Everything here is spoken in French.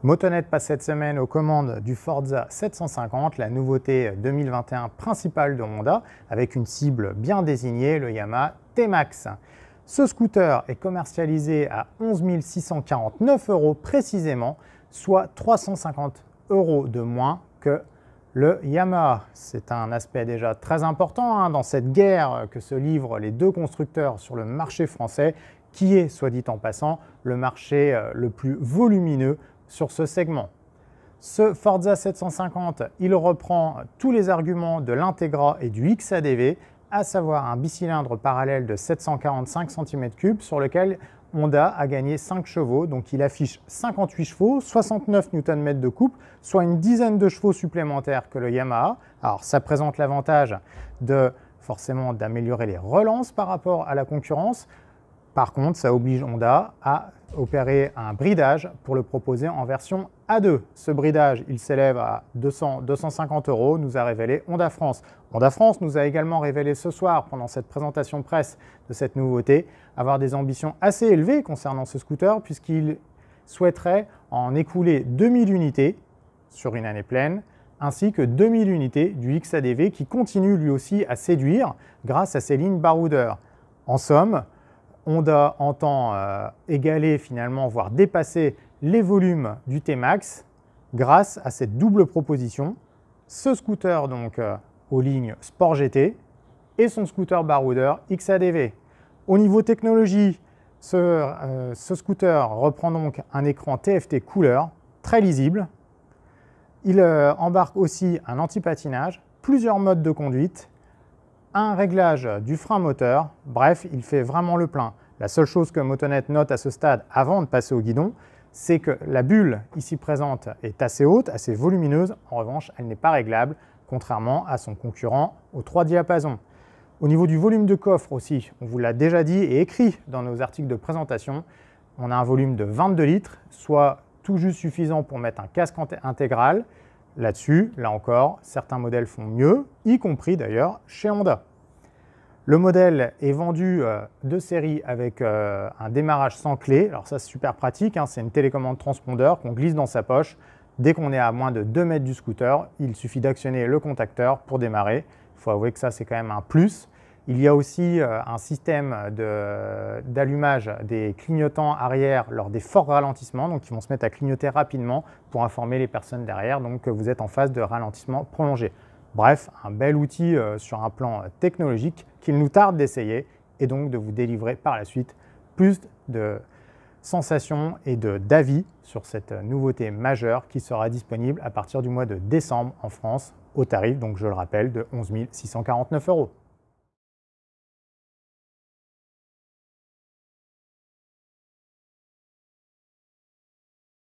Motonet passe cette semaine aux commandes du Forza 750, la nouveauté 2021 principale de Honda, avec une cible bien désignée, le Yamaha T-Max. Ce scooter est commercialisé à 11 649 € précisément, soit 350 € de moins que le Yamaha. C'est un aspect déjà très important dans cette guerre que se livrent les deux constructeurs sur le marché français, qui est, soit dit en passant, le marché le plus volumineux sur ce segment. Ce Forza 750, il reprend tous les arguments de l'Integra et du XADV, à savoir un bicylindre parallèle de 745 cm3 sur lequel Honda a gagné 5 chevaux, donc il affiche 58 chevaux, 69 Nm de couple, soit une dizaine de chevaux supplémentaires que le Yamaha. Alors ça présente l'avantage forcément d'améliorer les relances par rapport à la concurrence. Par contre, ça oblige Honda à opérer un bridage pour le proposer en version A2. Ce bridage, il s'élève à 250 €, nous a révélé Honda France. Honda France nous a également révélé ce soir, pendant cette présentation presse de cette nouveauté, avoir des ambitions assez élevées concernant ce scooter, puisqu'il souhaiterait en écouler 2000 unités sur une année pleine, ainsi que 2000 unités du XADV qui continue lui aussi à séduire grâce à ses lignes baroudeurs. En somme, Honda entend égaler finalement, voire dépasser les volumes du T-Max grâce à cette double proposition. Ce scooter donc aux lignes Sport GT et son scooter baroudeur XADV. Au niveau technologie, ce scooter reprend donc un écran TFT couleur très lisible. Il embarque aussi un anti-patinage, plusieurs modes de conduite, un réglage du frein moteur, bref, il fait vraiment le plein. La seule chose que Motonet note à ce stade avant de passer au guidon, c'est que la bulle ici présente est assez haute, assez volumineuse. En revanche, elle n'est pas réglable, contrairement à son concurrent aux 3 diapasons. Au niveau du volume de coffre aussi, on vous l'a déjà dit et écrit dans nos articles de présentation, on a un volume de 22 litres, soit tout juste suffisant pour mettre un casque intégral. Là-dessus, là encore, certains modèles font mieux, y compris d'ailleurs chez Honda. Le modèle est vendu de série avec un démarrage sans clé. Alors ça, c'est super pratique, c'est une télécommande transpondeur qu'on glisse dans sa poche. Dès qu'on est à moins de 2 mètres du scooter, il suffit d'actionner le contacteur pour démarrer. Il faut avouer que ça, c'est quand même un plus. Il y a aussi un système d'allumage des clignotants arrière lors des forts ralentissements, donc ils vont se mettre à clignoter rapidement pour informer les personnes derrière donc que vous êtes en phase de ralentissement prolongé. Bref, un bel outil sur un plan technologique qu'il nous tarde d'essayer et donc de vous délivrer par la suite plus de sensations et d'avis sur cette nouveauté majeure qui sera disponible à partir du mois de décembre en France au tarif, donc je le rappelle, de 11 649 €.